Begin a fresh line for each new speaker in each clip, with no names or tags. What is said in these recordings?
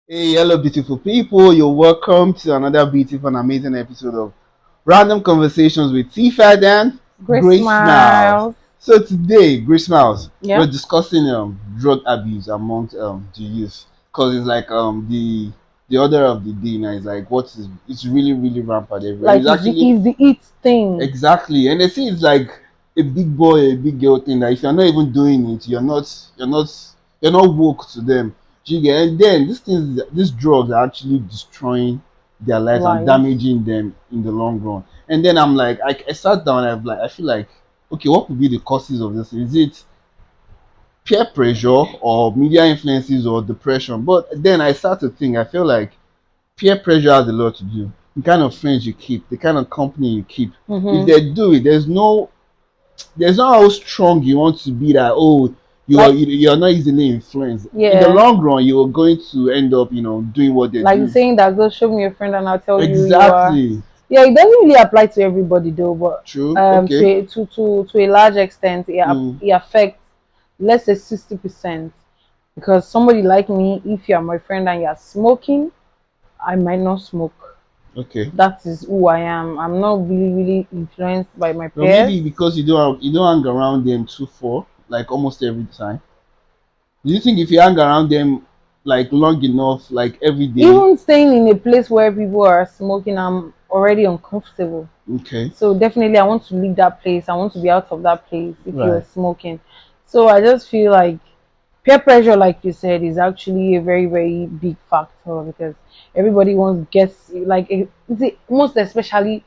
Hey, hello, beautiful people. You're welcome to another beautiful and amazing episode of Random Conversations with Tifa and
Great
Grace Smiles.
smiles.
So today, Grace Smiles, we're
Yeah.
discussing drug abuse amongst the youth, because it's like the order of the day now is like it's really rampant everywhere. And
Like
it's actually
it's the it thing.
exactly, and they see it's like a big boy, a big girl thing that if you're not even doing it, you're not woke to them. Do you get? And then these drugs are actually destroying their lives and
Life.
damaging them in the long run. And then I'm like, I sat down. I feel like, okay, what could be the causes of this? Is it peer pressure or media influences or depression? But then I start to think. I feel like peer pressure has a lot to do. The kind of friends you keep, the kind of company you keep. If
Mm-hmm.
they do it, there's not how strong you want to be that
Like
you're not easily influenced. In the
yeah.
long run, you're going to end up doing what they
Like
do.
saying that go show me your friend and I'll tell you who you are.
Exactly.
Yeah, it doesn't really apply to everybody though, but
True. Okay.
to a large extent
Mm.
it affects, let's say, 60%. Because somebody like me, if you're my friend and you're smoking, I might not smoke.
Okay.
That is who I am. I'm not really influenced by my
Well,
peers.
maybe because you don't hang around them too far, like almost every time. Do you think if you hang around them like long enough, like every day?
Even staying in a place where people are smoking, I'm already uncomfortable.
Okay.
So definitely I want to leave that place. I want to be out of that place if you're
Right.
smoking. So I just feel like peer pressure, like you said, is actually a very big factor because everybody wants gets like most especially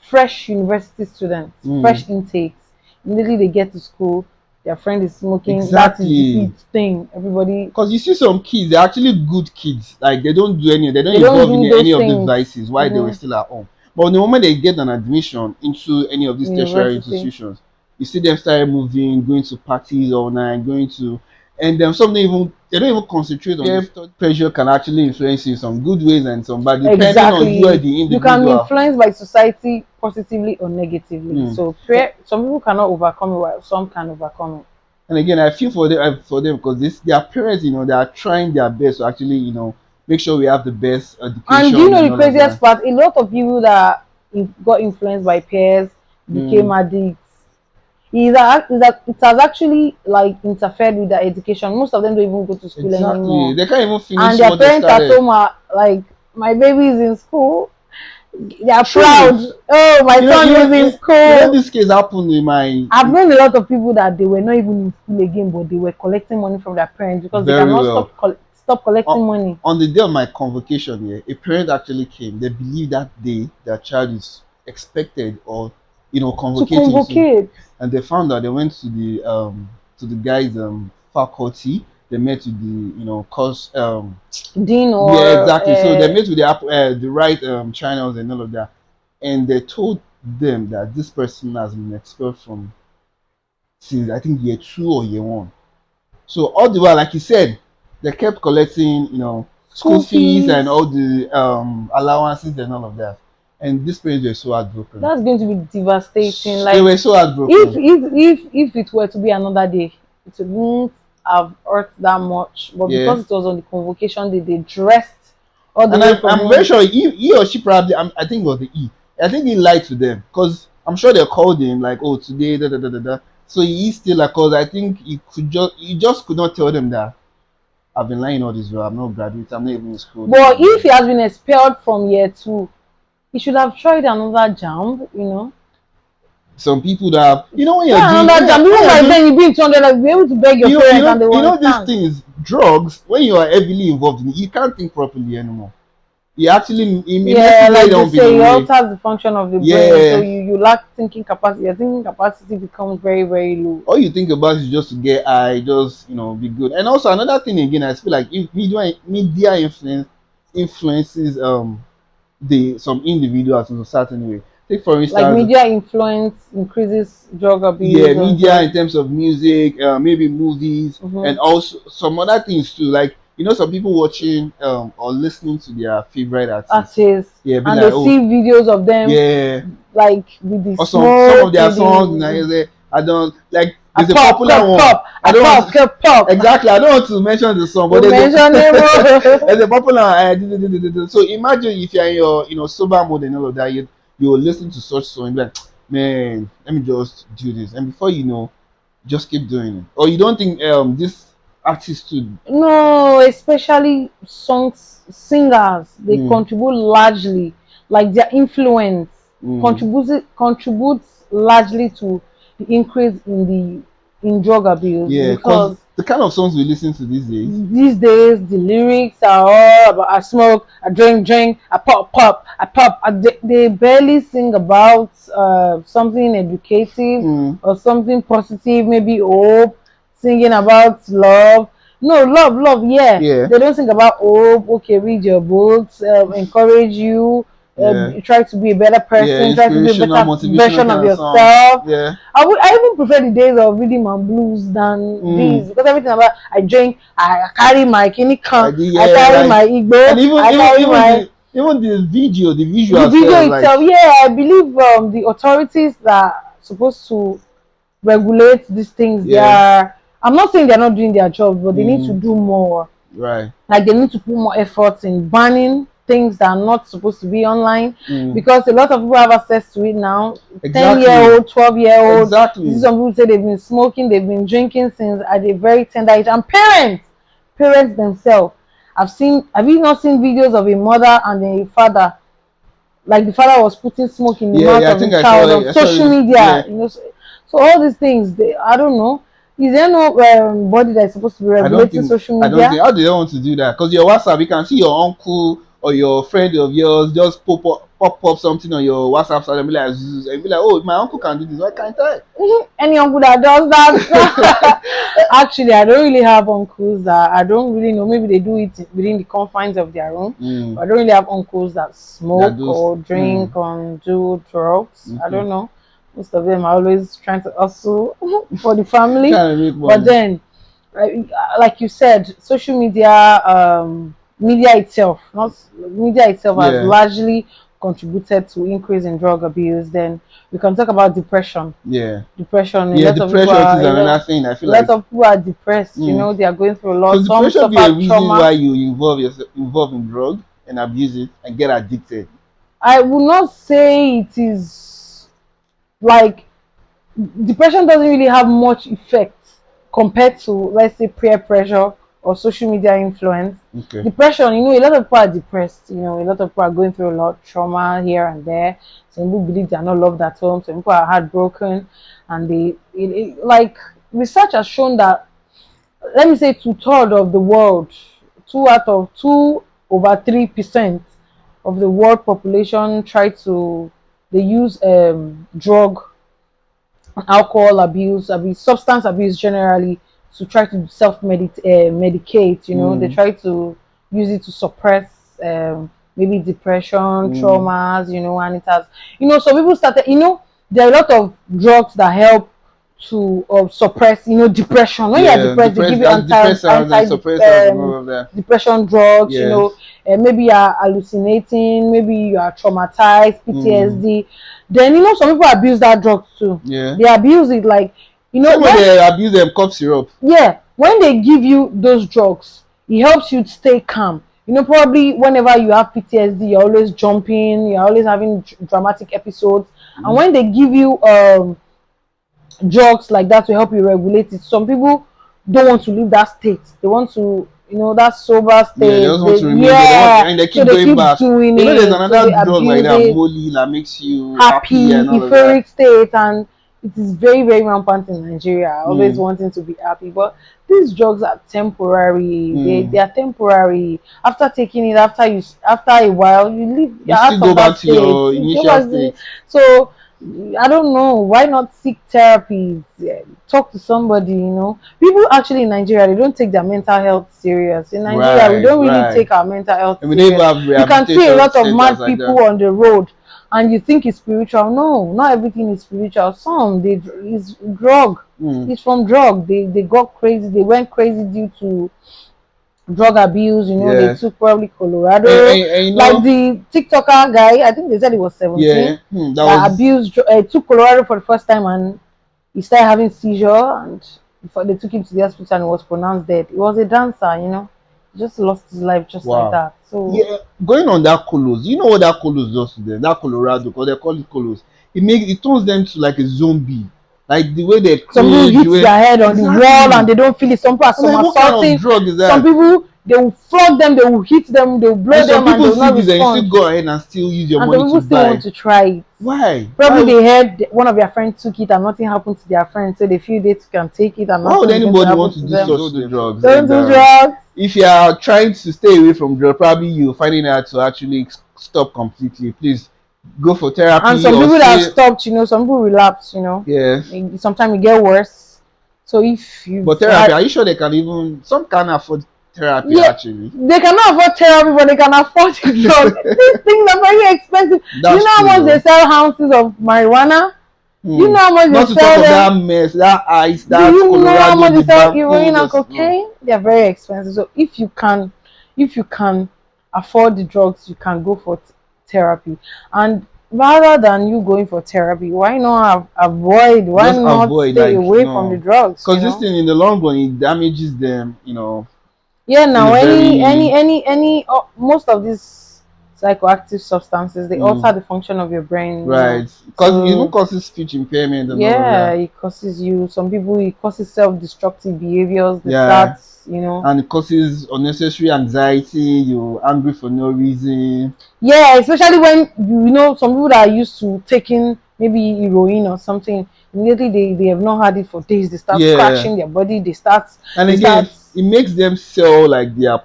fresh university students,
Mm.
fresh intakes. Immediately they get to school, their friend is smoking. That is the
Exactly.
it thing. Everybody,
Because you see some kids, they're actually good kids. Like they don't
they don't
involve in
do
any
those
of the
things.
vices while they were
Hmm.
still at home. But the moment they get an admission into any of these tertiary
University.
institutions, you see them start moving, going to parties all night, going to, and then some they don't even concentrate on the study. Pressure can actually influence you in some good ways and some bad, depending on you as
Exactly.
the
You can be
individual.
influenced by society positively or negatively.
Hmm.
So some people cannot overcome it, while some can overcome it.
And again, I feel for them because their parents, they are trying their best to actually, make sure we have the best
And do you
education
know
and
the
all of
craziest
that.
part? A lot of people that got influenced by peers became
Mm,
addicts. It has actually like interfered with their education. Most of them don't even go to school
exactly.
anymore,
They can't even
and
finish
their
what they
parents at
started.
home are like, "My baby is in school. They are
True.
proud. Oh, my son is in school."
This case happened in my
I've known a lot of people that they were not even in school again, but they were collecting money from their parents because they
very
cannot
well.
stop
On,
collecting money.
on the day of my convocation here, a parent actually came. They believe that day their child is expected or
To
convocating soon.
convocate.
And they found out. They went to the guy's faculty. They met with the course
Dean
yeah,
or
exactly. So they met with the right channels and all of that, and they told them that this person has been expelled from since I think year 2 or year 1. So all the while, like you said, they kept collecting school
school
fees and
fees.
all the allowances and all of that, and these parents were so heartbroken.
That's going to be devastating.
They
Like
were so
if
heartbroken.
if if it were to be another day, it wouldn't have hurt that much. But
Yeah.
because it was on the convocation day, they dressed all the
And
way
I'm,
from
I'm very
home.
sure he or she probably, I think it was the E. I think he lied to them because I'm sure they called him like, oh, today, da da da da da. So he is still like, cause I think he just could not tell them that I've been lying all this while. I'm not graduate. I'm not even in school.
But if he has been expelled from year 2, he should have tried another jump.
Some people that have, when you're
Try
doing,
another jump.
when
Even
you're
by
doing,
then, you be in 200, like, be able to beg your parents and they will
these
understand.
things, drugs. When you are heavily involved in it, you can't think properly anymore. It messes
Yeah,
it
like they
up in a
say, it
way.
alters the function of the brain, so
Yeah.
you lack thinking capacity. Your thinking capacity becomes very low.
All you think about is just to get high, just be good. And also another thing again, I feel like if media influences the some individuals in a certain way. Take for
Like
instance,
media influence increases drug
yeah,
abuse or
media in
drug.
terms of music, maybe movies,
Mm-hmm.
and also some other things too. Like some people watching or listening to their favorite artists.
Artists,
Yeah, be
and
like,
they
oh,
see videos of them
yeah,
like with the
or some of
smoke,
their
with
songs,
the
I don't like.
I
There's a
pop,
popular
pop,
one.
pop,
I
I
don't want
pop, pop, pop.
exactly. I don't want to mention the song, but
You
there's
mention
a
it.
there's a popular. So imagine if you're in your sober mode and all of that, you will listen to such song and be like, man, let me just do this, and before you know, just keep doing it. Or you don't think this artist too?
No, especially songs singers, they
Mm,
contribute largely, like their influence
mm.
contributes largely to the increase in in drug abuse,
Yeah, because
because
the kind of songs we listen to these days.
these days the lyrics are all about I smoke, I drink, I pop, pop, I pop. They barely sing about something educative
Mm,
or something positive, maybe hope, singing about love. No, love, yeah.
yeah,
They don't sing about hope. Okay, read your books, encourage you,
yeah,
try to be a better
yeah.
person, try to be a
Inspirational,
better
motivational
version of
kind of songs.
yourself.
Yeah.
I even prefer the days of reading my blues than
Mm.
these, because everything about I drink, I carry my
I
kinikan,
did,
I
yeah,
carry
like,
my
and
igbo,
even
I
even
carry
even
my
the video, the
the
visual
video
self, like,
itself. Yeah, I believe the authorities that are supposed to regulate these things, they
yeah,
are. I'm not saying they're not doing their job, but they need to
mm,
do more.
right,
Like they need to put more efforts in banning things that are not supposed to be online,
mm,
because a lot of people have access to it now. 10-year
exactly,
old, 12-year old. You see
exactly,
some people say they've been smoking, they've been drinking since at a very tender age. And parents themselves. Have you not seen videos of a mother and a father? Like the father was putting smoke in the
yeah,
mouth
yeah. I
of
think
his
I saw
child
it.
on
I saw
social
it. Yeah,
media. So all these things, I don't know. Is there no body that is supposed to be regulating social
I don't
media?
think. How do they want to do that? Because your WhatsApp, you can see your uncle or your friend of yours just pop up something on your WhatsApp side and be like, "Zzz," and be like, oh, my uncle can do this. Why can't I?
Any uncle that does that? Actually, I don't really have uncles that I don't really know. Maybe they do it within the confines of their own.
Mm,
But I don't really have uncles that
that
smoke
those.
or drink or do drugs. I
Okay.
don't know. Most of them are always trying to hustle for the family.
Trying to make
But
money.
then, like you said, social media, media itself, not media itself, has
Yeah,
largely contributed to increase in drug abuse. Then we can talk about depression.
yeah,
Depression.
yeah. Depression is another thing. I
A
feel
lot
like.
of people are depressed.
Mm,
They are going through a lot.
could
Some
depression be a
suffer
reason why
trauma.
you involve in drug and abuse it and get addicted?
I will not say it is like depression doesn't really have much effect compared to, let's say, peer pressure or social media influence.
Okay.
Depression, a lot of people are depressed. A lot of people are going through a lot of trauma here and there. Some people believe they are not loved at home. Some people are heartbroken, and like research has shown that, let me say, two-thirds of the world, 2 out of 2/3% of the world population they use drug, alcohol abuse, substance abuse generally, to try to medicate. They
Mm,
try to use it to suppress maybe depression,
mm.
traumas, and it has, some people started, there are a lot of drugs that help to suppress, depression. When you are
Yeah,
depressed, they give you
depressants and suppressants and all of that.
depression drugs.
Yes.
Maybe you are hallucinating, maybe you are traumatized,
Mm,
PTSD. Then some people abuse that drug too.
yeah.
They abuse it, like,
Same way
when
they abuse them cough syrup.
yeah, when they give you those drugs, it helps you stay calm. Probably whenever you have PTSD, you're always jumping, you're always having dramatic episodes. And
Mm.
when they give you drugs like that to help you regulate it, some people don't want to leave that state. They want to, that sober
Yeah, they
state.
just want to remain there. They want,
Yeah,
and they
so
keep
they
going
keep
back.
doing
There's
it, so
another
they
drug like
abuse
that,
it.
Molly, that makes you happy
Happy,
and all of that.
euphoric state, and it is very, very rampant in Nigeria. Always
Mm,
wanting to be happy, but these drugs are temporary. They
mm.
are temporary. After taking it, after a while, you're
You still
out
go
of that
back to
state.
your
You go
initial
back to,
state.
so I don't know, why not seek therapy. Talk to somebody. People actually in Nigeria, they don't take their mental health serious. In Nigeria, we
Right,
don't really
right.
take our mental health
And we don't even
serious.
have
You can see a
rehabilitation
lot of
centers
mad
like that.
people on the road, and you think it's spiritual. No, not everything is spiritual. Some is drug.
Mm.
It's from drug. They got crazy. They went crazy due to drug abuse. They
Yes.
took probably
And,
Colorado,
and you
like
know,
the TikToker guy. I think they said he was
yeah,
17,
that
that
was
abused, took Colorado for the first time, and he started having seizure, and before they took him to the hospital and he was pronounced dead. He was a dancer, you know. He just lost his life just like
Wow.
that. So
Yeah, going on that colos, you know what that colos does to them? That Colorado, because they call it colos. It turns them to like a zombie. Like the way they
some people
cringe, the
hit
way
their head on the wall and
exactly.
they don't feel it. Some people are
I'm like, what kind of
somersaulting.
drug is
Some
that?
people they will flog them, they will hit them, they will blow
And some
them, and they
people
will
see
not
this and you
respond.
still go ahead and still use your
And
money
some
to
people still want
buy.
to try it.
Why?
Probably they heard one of their friends took it and nothing happened to their friend, so they feel they too can take it and
Why would
nothing is going to
anybody
happen
want to
to
do
them.
such the drugs?
Don't
And
do drugs.
if you are trying to stay away from drugs, probably you're finding out to actually stop completely. Please go for therapy
And some
or
people that have
say
stopped, you know, some people relapse, you know.
yeah.
Sometimes it get worse. So if you
But therapy, are you sure they can even some can afford therapy
yeah,
actually?
they cannot afford therapy, but they can afford the drug. These things are very expensive.
That's
You know how
true
much
though.
they sell ounces of marijuana? You know how much
Not
they
to
sell
talk of that
them?
mess, that ice,
Do
that
you know how
Colorado,
much
the
they sell
Banco,
heroin and
just
cocaine? They are very expensive. So if you can afford the drugs, you can go for therapy. And rather than you going for therapy, why not avoid? Why
just
not
avoid
stay
like
away from the
no,
drugs? You
because this
know?
thing in the long run it damages them,
Yeah.
in a
Now,
very
most of these psychoactive substances they alter
mm,
the function of your brain. You know,
right. Because it even
so
causes speech impairment and all of
yeah,
that.
it causes you. Some people it causes self-destructive behaviors. They
Yeah,
start, you know.
and it causes unnecessary anxiety. You're angry for no reason.
Yeah, especially when you know some people that are used to taking maybe heroin or something. Immediately they have not had it for days. They start
Yeah,
scratching their body.
and
They start.
again, it makes them sell like their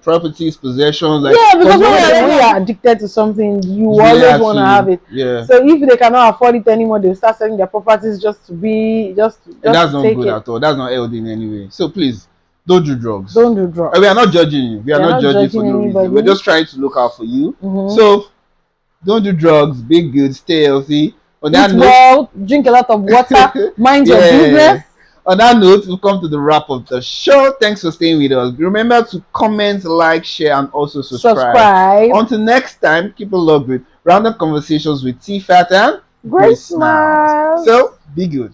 properties, possessions, like
Yeah,
because
because when you're addicted to something, you
you really
always
have
want to have
to,
it.
yeah.
So if they cannot afford it anymore, they'll start selling their properties
And
just
that's
to
not
take
good
it.
at all. That's not healthy in any way. So please, don't do drugs.
Don't do
We are not
drugs.
judging you. We are
They're
not
not
judging for
judging
no reason. We're
anybody.
just trying to look out for you.
Mm-hmm.
So don't do drugs. Be good. Stay healthy. On that
Eat
note,
well, drink a lot of water, mind your
yeah.
business.
On that note, we'll come to the wrap of the show. Thanks for staying with us. Remember to comment, like, share, and also subscribe.
Subscribe.
Until next time, keep it logged with random conversations with T Fat and
Great
Grace Smiles.
smiles.
So be good.